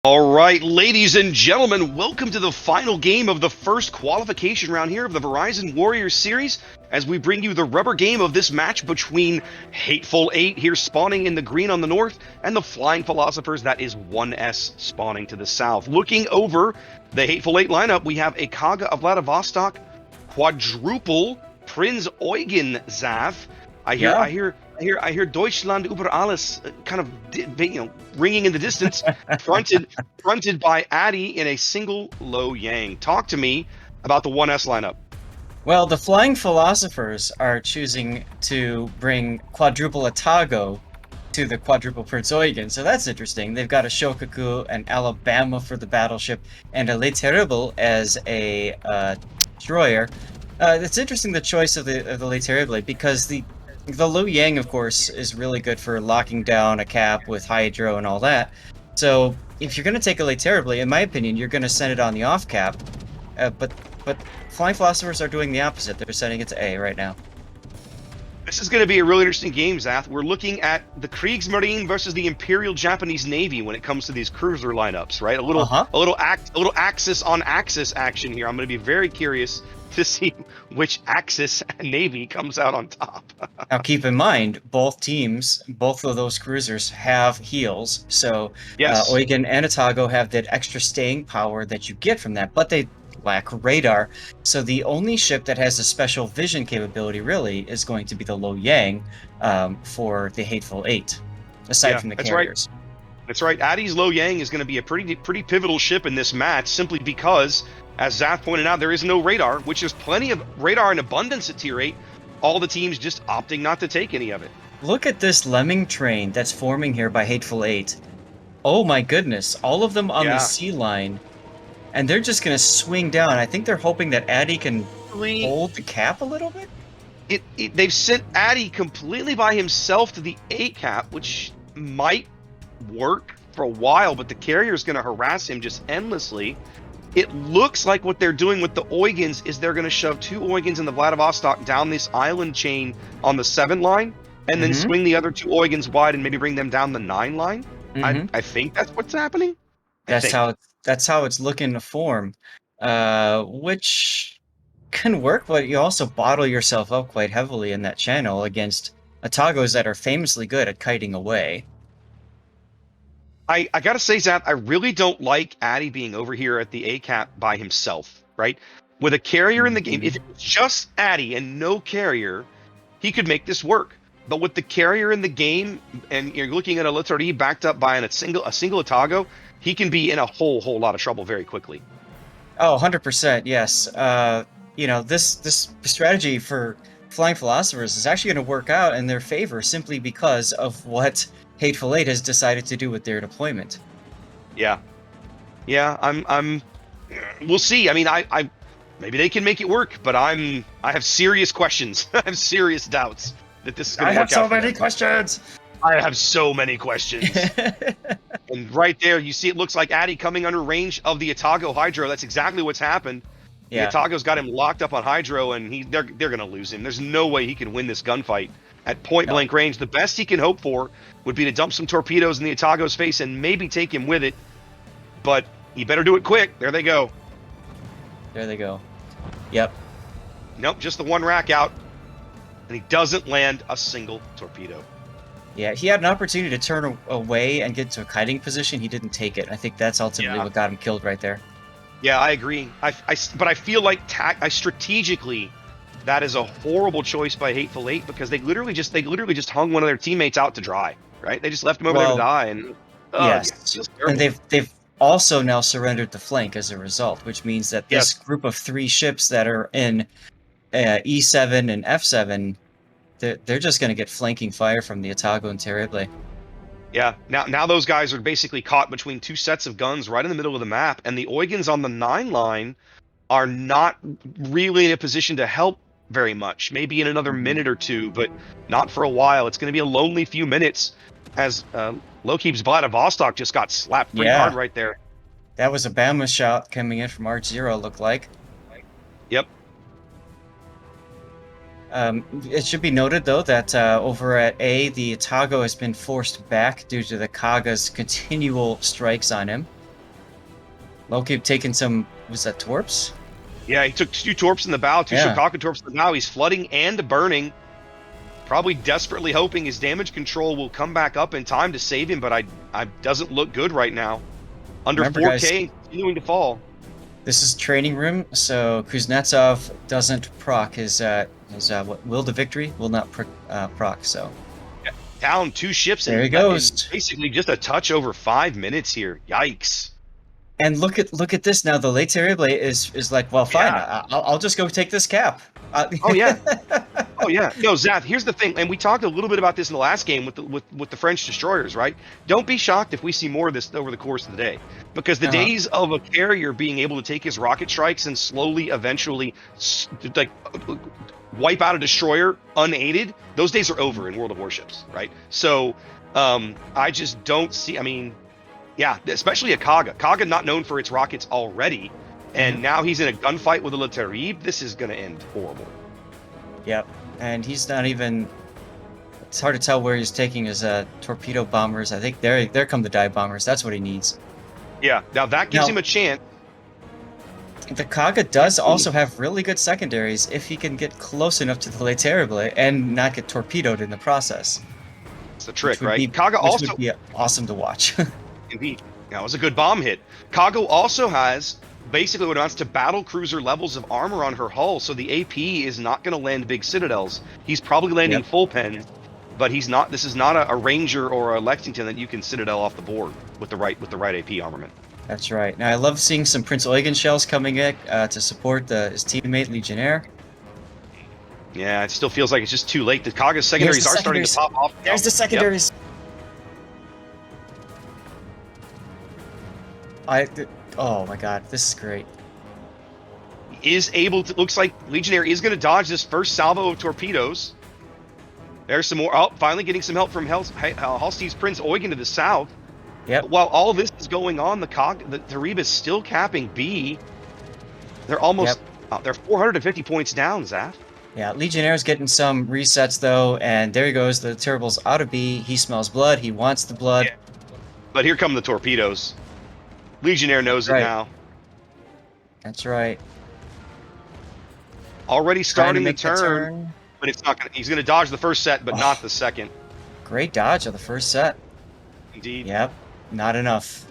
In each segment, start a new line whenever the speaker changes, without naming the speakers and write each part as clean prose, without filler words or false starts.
All right, ladies and gentlemen, welcome to the final game of the first qualification round here of the Verizon Warriors series as we bring you the rubber game of this match between Hateful Eight here spawning in the green on the north and the Flying Philosophers, that is 1S spawning to the south. Looking over the Hateful Eight lineup, we have a Kaga of Vladivostok, quadruple Prinz Eugen Zav. I hear Deutschland über alles kind of ringing in the distance, fronted by Addy in a single low Yang. Talk to me about the 1S lineup.
Well, the Flying Philosophers are choosing to bring quadruple Atago to the quadruple Prince Eugen, so that's interesting. They've got a Shokaku, an Alabama for the battleship, and a Le Terrible as a destroyer. It's interesting the choice of the Le Terrible because the Lu Yang, of course, is really good for locking down a cap with Hydro and all that. So if you're going to take a Le Terrible, in my opinion, you're going to send it on the off cap. But Flying Philosophers are doing the opposite. They're sending it to A right now.
This is going to be a really interesting game, Zath. We're looking at the Kriegsmarine versus the Imperial Japanese Navy when it comes to these cruiser lineups, right? A little axis on axis action here. I'm going to be very curious to see which Axis Navy comes out on top.
Now keep in mind, both teams, both of those cruisers have heals, so
yes.
Eugen and Atago have that extra staying power that you get from that, but they lack radar. So the only ship that has a special vision capability really is going to be the Lo Yang for the Hateful Eight, aside from the carriers.
Right. That's right. Addy's Lo Yang is going to be a pretty pivotal ship in this match, simply because, as Zath pointed out, there is no radar, which is plenty of radar in abundance at Tier 8. All the teams just opting not to take any of it.
Look at this lemming train that's forming here by Hateful Eight. Oh my goodness, all of them on the sea line. And they're just going to swing down. I think they're hoping that Addy can hold the cap a little bit?
They've sent Addy completely by himself to the A cap, which might work for a while, but the carrier is going to harass him just endlessly. It looks like what they're doing with the Eugens is they're going to shove two Eugens in the Vladivostok down this island chain on the 7 line, and then swing the other two Eugens wide and maybe bring them down the 9 line. I think that's what's happening.
That's how it's looking to form, which can work, but you also bottle yourself up quite heavily in that channel against Atagos that are famously good at kiting away.
I gotta say, Zap, I really don't like Addy being over here at the A cap by himself, right? With a carrier in the game, if it's just Addy and no carrier, he could make this work. But with the carrier in the game, and you're looking at a Littori backed up by a single Atago, he can be in a whole lot of trouble very quickly.
Oh, 100%, yes. This strategy for Flying Philosophers is actually going to work out in their favor simply because of what Hateful Eight has decided to do with their deployment.
Yeah, we'll see. I mean, I maybe they can make it work, but I have serious questions. I have serious doubts that this is going to work out.
I have so many questions.
I have so many questions. And right there, you see it looks like Addy coming under range of the Atago Hydro. That's exactly what's happened. Yeah. The Atago's got him locked up on Hydro, and they're going to lose him. There's no way he can win this gunfight at point-blank range. The best he can hope for would be to dump some torpedoes in the Atago's face and maybe take him with it. But he better do it quick. There they go.
There they go. Yep.
Nope, just the one rack out. And he doesn't land a single torpedo.
Yeah, he had an opportunity to turn away and get to a kiting position. He didn't take it. I think that's ultimately what got him killed right there.
Yeah, I agree. But I feel like strategically, that is a horrible choice by Hateful Eight because they literally just hung one of their teammates out to dry, right? They just left him over there to die, and
yes, and they've also now surrendered the flank as a result, which means that this group of 3 ships that are in E7 and F7, they're just going to get flanking fire from the Atago and Terrible.
Yeah, now those guys are basically caught between 2 sets of guns right in the middle of the map, and the Eugens on the 9 line are not really in a position to help very much. Maybe in another minute or 2, but not for a while. It's going to be a lonely few minutes as Loki's Vladivostok just got slapped pretty hard right there.
That was a Bama shot coming in from Arch Zero, looked like.
Yep.
It should be noted, though, that over at A, the Atago has been forced back due to the Kaga's continual strikes on him. Loki taking some, was that torps?
Yeah, he took 2 torps in the bow, 2
Yeah.
Shokaka torps in the bow. He's flooding and burning. Probably desperately hoping his damage control will come back up in time to save him, but I doesn't look good right now. Under
Remember,
4K,
guys,
continuing to fall.
this is training room, so Kuznetsov doesn't proc his what, will to victory will not proc. So
Down 2 ships
there he
in
goes.
basically just a touch over 5 minutes here. Yikes.
And look at this now. The late terrible is like, well, fine.
Yeah.
I'll just go take this cap.
Oh yeah. Oh yeah. No, Zaf, here's the thing, and we talked a little bit about this in the last game with the French destroyers, right? Don't be shocked if we see more of this over the course of the day. Because the days of a carrier being able to take his rocket strikes and slowly, eventually, like, wipe out a destroyer unaided, those days are over in World of Warships, right? So, I just don't see, I mean, yeah, especially a Kaga. Kaga not known for its rockets already, and now he's in a gunfight with a Le Terrible. This is going to end horrible.
Yep. And he's not even. It's hard to tell where he's taking his torpedo bombers. I think there come the dive bombers. That's what he needs.
Yeah, now that gives him a chance.
The Kaga does also have really good secondaries if he can get close enough to the Le Terrible and not get torpedoed in the process.
It's the trick, right? Kaga
which
also
would be awesome to watch.
indeed. That was a good bomb hit. Kaga also has basically what amounts to battle cruiser levels of armor on her hull, so the AP is not going to land big citadels. He's probably landing full pen, but he's not. This is not a Ranger or a Lexington that you can citadel off the board with the right AP armament.
That's right. Now I love seeing some Prince Eugen shells coming in to support his teammate Legionnaire.
Yeah, it still feels like it's just too late. The Kaga's secondaries are starting to pop off.
There's the secondaries. Oh my god, this is great.
Is able to, looks like Legionnaire is going to dodge this first salvo of torpedoes. There's some more. Oh, finally getting some help from Halstead's Prince Eugen to the south.
Yep.
While all this is going on, the Terrible is still capping B. They're almost, they're 450 points down, Zaf.
Yeah, Legionnaire's getting some resets though, and there he goes. The Terrible's out of B. He smells blood. He wants the blood.
Yeah. But here come the torpedoes. Legionnaire knows it now.
That's right.
Already starting the turn, but it's not gonna. He's gonna dodge the first set, but not the second.
Great dodge of the first set.
Indeed.
Yep. Not enough.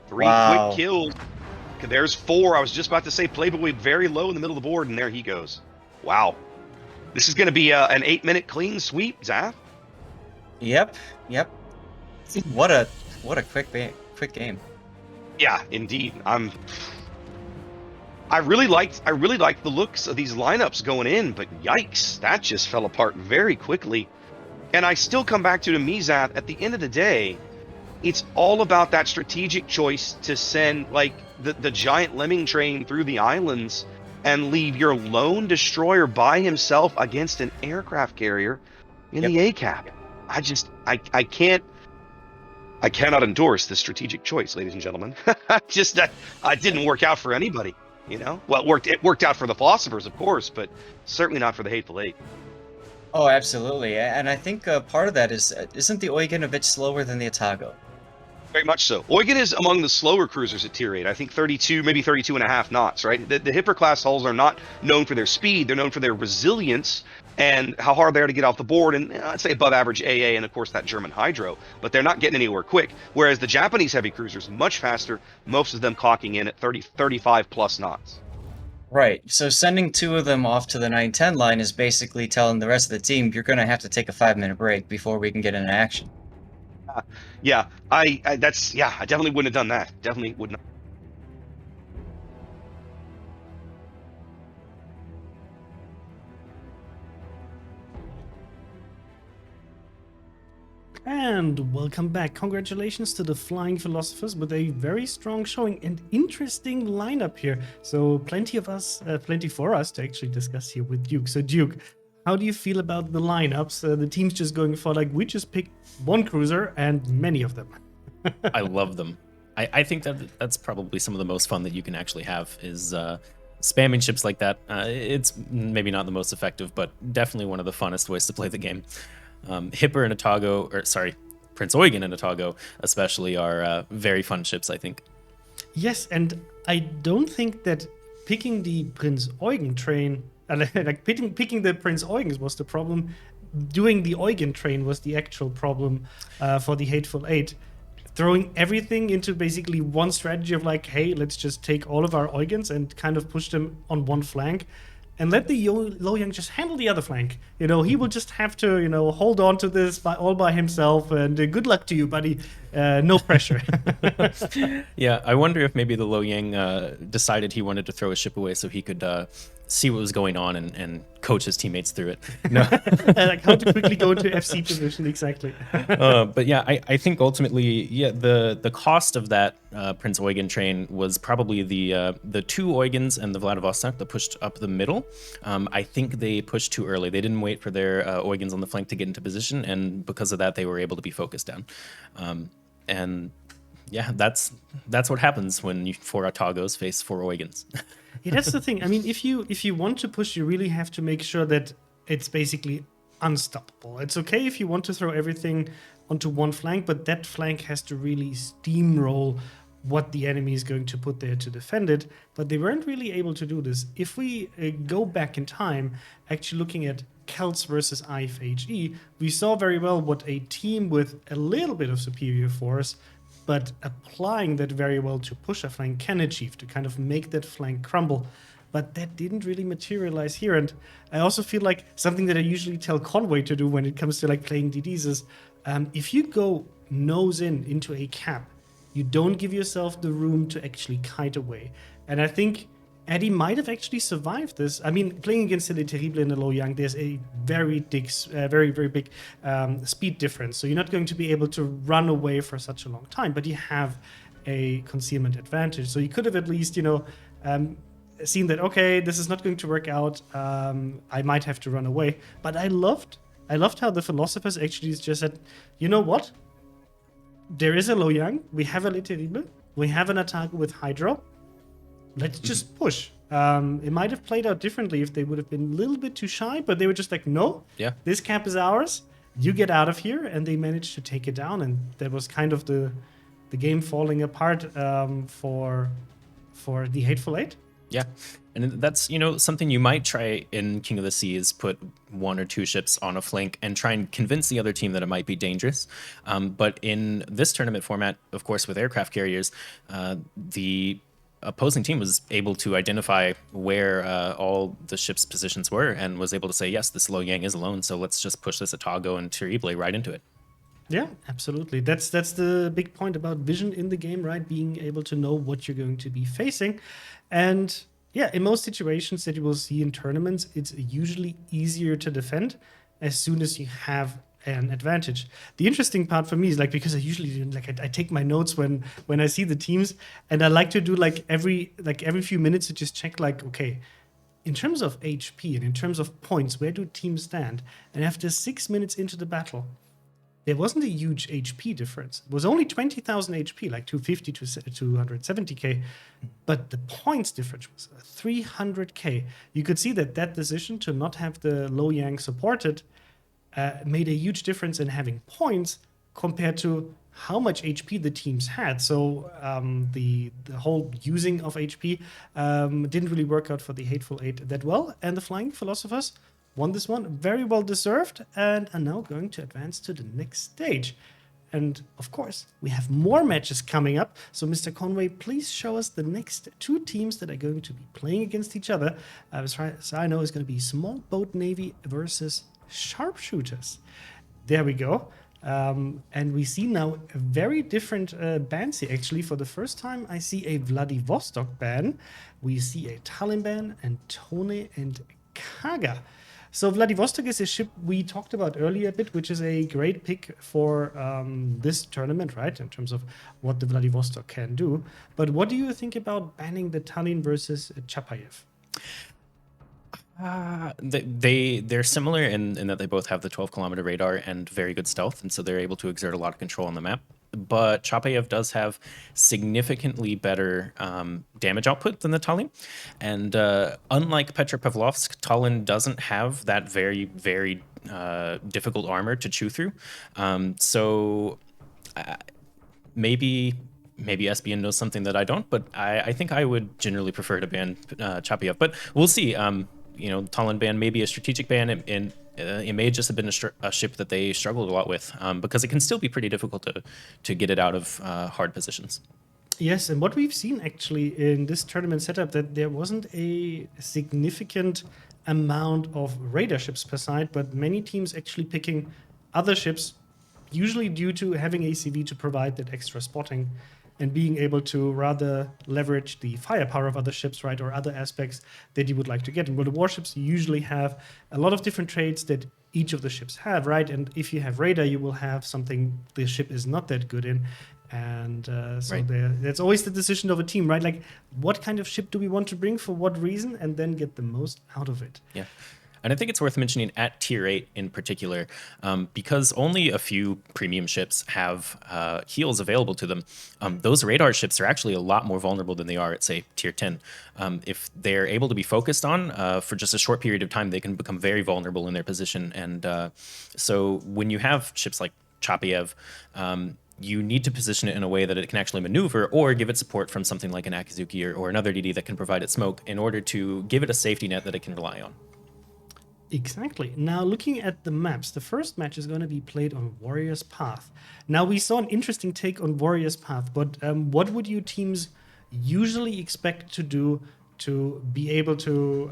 3 quick kills. There's 4. I was just about to say Playboy very low in the middle of the board, and there he goes. Wow. This is going to be an 8-minute clean sweep, Zaf.
Yep. Yep. What a quick game.
Yeah, indeed. I really liked the looks of these lineups going in, but yikes, that just fell apart very quickly. And I still come back to me, Zaf, at the end of the day, it's all about that strategic choice to send like the giant lemming train through the islands and leave your lone destroyer by himself against an aircraft carrier in the ACAP. I cannot endorse this strategic choice, ladies and gentlemen. Just that it didn't work out for anybody, you know? Well, it worked out for the philosophers, of course, but certainly not for the Hateful Eight.
Oh, absolutely. And I think part of that is, isn't the Eugen a bit slower than the Atago?
Very much so. Eugen is among the slower cruisers at Tier 8. I think 32, maybe 32 and a half knots, right? The Hipper class hulls are not known for their speed. They're known for their resilience and how hard they are to get off the board, and I'd say above average AA, and of course that German Hydro, but they're not getting anywhere quick. Whereas the Japanese heavy cruisers, much faster, most of them clocking in at 30, 35 plus knots.
Right. So sending 2 of them off to the 910 line is basically telling the rest of the team, you're going to have to take a 5-minute break before we can get into action.
Yeah, I definitely wouldn't have done that. Definitely would not.
And welcome back. Congratulations to the Flying Philosophers with a very strong showing and interesting lineup here. So plenty for us to actually discuss here with Duke. So Duke, how do you feel about the lineups? The team's just going for like, we just picked one cruiser and many of them.
I love them. I think that's probably some of the most fun that you can actually have is spamming ships like that. It's maybe not the most effective, but definitely one of the funnest ways to play the game. Hipper and Atago, Prince Eugen and Atago especially are very fun ships, I think.
Yes, and I don't think that picking the Prince Eugen train, like picking the Prince Eugens was the problem. Doing the Eugen train was the actual problem for the Hateful Eight. Throwing everything into basically one strategy of like, hey, let's just take all of our Eugens and kind of push them on one flank. And let the Lo Yang just handle the other flank. He will just have to, hold on to this all by himself. And good luck to you, buddy. No pressure.
Yeah, I wonder if maybe the Lo Yang decided he wanted to throw his ship away so he could see what was going on and coach his teammates through it. No.
Like how to quickly go into FC position, exactly.
But yeah, I think ultimately, yeah, the cost of that Prince Eugen train was probably the two Eugens and the Vladivostok that pushed up the middle. I think they pushed too early. They didn't wait for their Eugens on the flank to get into position, and because of that, they were able to be focused down. And yeah, that's what happens when 4 Atagos face 4 Eugens.
Yeah, that's the thing. I mean, if you want to push, you really have to make sure that it's basically unstoppable. It's okay if you want to throw everything onto one flank, but that flank has to really steamroll what the enemy is going to put there to defend it. But they weren't really able to do this. If we go back in time, actually looking at Celts versus IFHE, we saw very well what a team with a little bit of superior force but applying that very well to push a flank can achieve, to kind of make that flank crumble. But that didn't really materialize here. And I also feel like something that I usually tell Conway to do when it comes to like playing DDs is if you go nose in into a cap, you don't give yourself the room to actually kite away. And I think Eddie might have actually survived this. I mean, playing against the Terrible and the Lo Yang, there's a very big speed difference. So you're not going to be able to run away for such a long time, but you have a concealment advantage. So you could have at least, seen that, okay, this is not going to work out. I might have to run away. But I loved how the philosophers actually just said, you know what? There is a Lo Yang, we have a Le Terrible, we have an Atago with Hydro. Let's just push. It might have played out differently if they would have been a little bit too shy, but they were just like, no,
yeah,
this cap is ours. You get out of here. And they managed to take it down. And that was kind of the game falling apart for the Hateful Eight.
Yeah, and that's, something you might try in King of the Sea is put 1 or 2 ships on a flank and try and convince the other team that it might be dangerous. But in this tournament format, of course, with aircraft carriers, the opposing team was able to identify where all the ship's positions were and was able to say, yes, this Lo Yang is alone, so let's just push this Atago and Terrible right into it.
Yeah, absolutely. That's the big point about vision in the game, right? Being able to know what you're going to be facing. And yeah, in most situations that you will see in tournaments, it's usually easier to defend as soon as you have an advantage. The interesting part for me is like, because I usually do, I take my notes when I see the teams, and I like to do every few minutes to just check okay, in terms of HP and in terms of points, where do teams stand? And after 6 minutes into the battle, there wasn't a huge HP difference. It was only 20,000 HP, like 250 to 270k, but the points difference was 300k. You could see that decision to not have the Lo Yang supported made a huge difference in having points compared to how much HP the teams had. So the whole using of HP didn't really work out for the Hateful Eight that well. And the Flying Philosophers won this one, very well deserved, and are now going to advance to the next stage. And of course, we have more matches coming up. So Mr. Conway, please show us the next 2 teams that are going to be playing against each other. As far as I know, it's going to be Small Boat Navy versus Sharpshooters. There we go. And we see now a very different bans here. Actually, for the first time, I see a Vladivostok ban. We see a Tallinn ban, and Tone and Kaga. So Vladivostok is a ship we talked about earlier a bit, which is a great pick for this tournament, right? In terms of what the Vladivostok can do. But what do you think about banning the Tallinn versus Chapayev?
They're similar in that they both have the 12-kilometer radar and very good stealth, and so they're able to exert a lot of control on the map. But Chapayev does have significantly better damage output than the Tallinn. And unlike Petropavlovsk, Tallinn doesn't have that very, very difficult armor to chew through. So maybe maybe SBN knows something that I don't, but I think I would generally prefer to ban Chapiev. But we'll see. Talon ban may be a strategic ban, and it may just have been a ship that they struggled a lot with, because it can still be pretty difficult to get it out of hard positions.
Yes, and what we've seen actually in this tournament setup, that there wasn't a significant amount of radar ships per side, but many teams actually picking other ships, usually due to having ACV to provide that extra spotting and being able to rather leverage the firepower of other ships, right, or other aspects that you would like to get. And with the warships, you usually have a lot of different traits that each of the ships have, right? And if you have radar, you will have something the ship is not that good in. And
Right.
that's always the decision of a team, right? Like, what kind of ship do we want to bring for what reason, and then get the most out of it.
Yeah. And I think it's worth mentioning at tier 8 in particular, because only a few premium ships have heals available to them. Those radar ships are actually a lot more vulnerable than they are at, say, tier 10. If they're able to be focused on for just a short period of time, they can become very vulnerable in their position. And so when you have ships like Chapiev, you need to position it in a way that it can actually maneuver, or give it support from something like an Akizuki or another DD that can provide it smoke, in order to give it a safety net that it can rely on.
Exactly. Now, looking at the maps, the first match is going to be played on Warrior's Path. Now, we saw an interesting take on Warrior's Path, but what would you teams usually expect to do to be able to,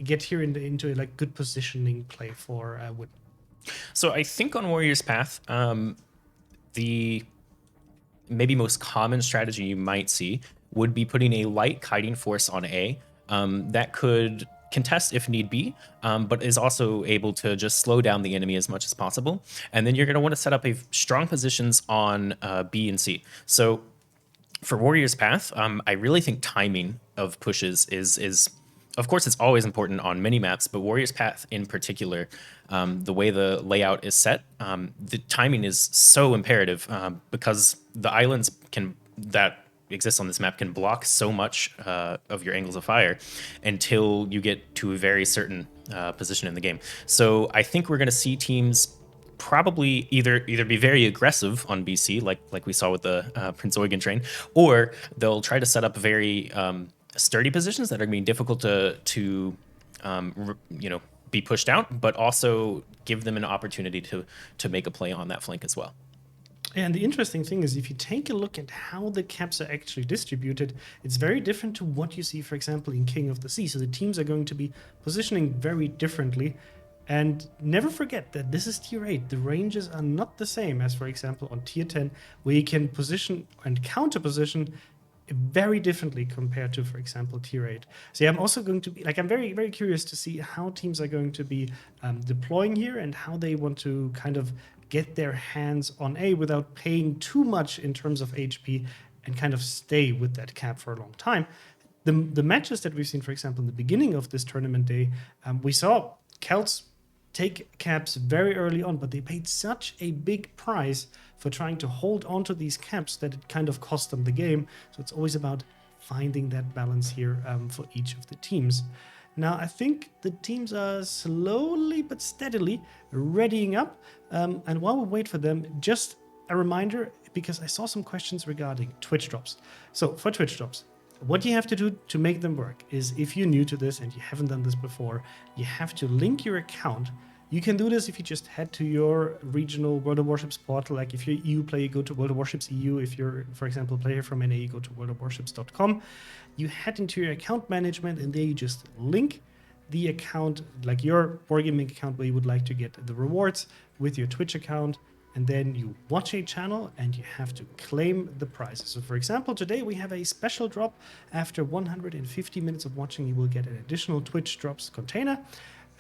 get here into a like good positioning play for win?
So I think on Warrior's Path, the maybe most common strategy you might see would be putting a light kiting force on A that could contest if need be, but is also able to just slow down the enemy as much as possible. And then you're going to want to set up a strong positions on B and C. So for Warrior's Path, I really think timing of pushes is of course, it's always important on many maps, but Warrior's Path in particular, the way the layout is set, the timing is so imperative, because the islands that exist on this map can block so much of your angles of fire until you get to a very certain position in the game. So I think we're going to see teams probably either be very aggressive on BC, like we saw with the Prince Eugen train, or they'll try to set up very sturdy positions that are going to be difficult to be pushed out, but also give them an opportunity to make a play on that flank as well.
And the interesting thing is, if you take a look at how the caps are actually distributed, it's very different to what you see, for example, in King of the Sea. So the teams are going to be positioning very differently. And never forget that this is tier 8. The ranges are not the same as, for example, on tier 10, where you can position and counter position very differently compared to, for example, tier 8. So yeah, I'm also going to be, I'm very, very curious to see how teams are going to be deploying here, and how they want to kind of get their hands on A without paying too much in terms of HP, and kind of stay with that cap for a long time. The matches that we've seen, for example, in the beginning of this tournament day, we saw Celts take caps very early on, but they paid such a big price for trying to hold on to these caps that it kind of cost them the game. So it's always about finding that balance here for each of the teams. Now, I think the teams are slowly but steadily readying up. And while we wait for them, just a reminder, because I saw some questions regarding Twitch drops. So for Twitch drops, what you have to do to make them work is, if you're new to this and you haven't done this before, you have to link your account. You can do this if you just head to your regional World of Warships portal. Like if you're EU player, go to World of Warships EU. If you're, for example, a player from NA, you go to worldofwarships.com. You head into your account management, and there you just link the account, like your wargaming account where you would like to get the rewards, with your Twitch account. And then you watch a channel and you have to claim the prizes. So for example, today we have a special drop. After 150 minutes of watching, you will get an additional Twitch drops container.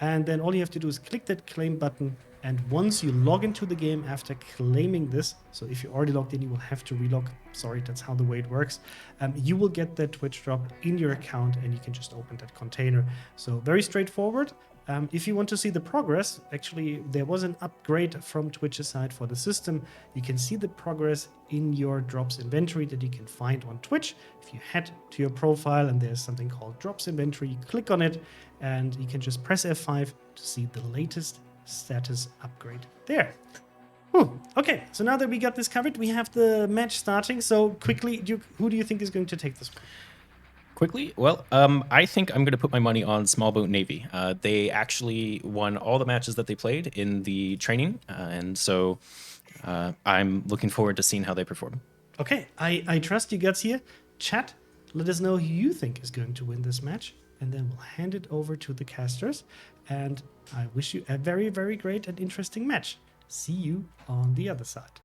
And then all you have to do is click that claim button. And once you log into the game after claiming this, so if you're already logged in, you will have to relog. Sorry, that's how the way it works. You will get that Twitch drop in your account, and you can just open that container. So very straightforward. If you want to see the progress, actually, there was an upgrade from Twitch's side for the system. You can see the progress in your drops inventory that you can find on Twitch. If you head to your profile and there's something called drops inventory, you click on it and you can just press F5 to see the latest status upgrade there. Okay, so now that we got this covered, we have the match starting. So quickly, Duke, who do you think is going to take this one?
Quickly, well, I think I'm going to put my money on Small Boat Navy. They actually won all the matches that they played in the training, and so I'm looking forward to seeing how they perform.
Okay, I trust you guys here. Chat, let us know who you think is going to win this match, and then we'll hand it over to the casters. And I wish you a very, very great and interesting match. See you on the other side.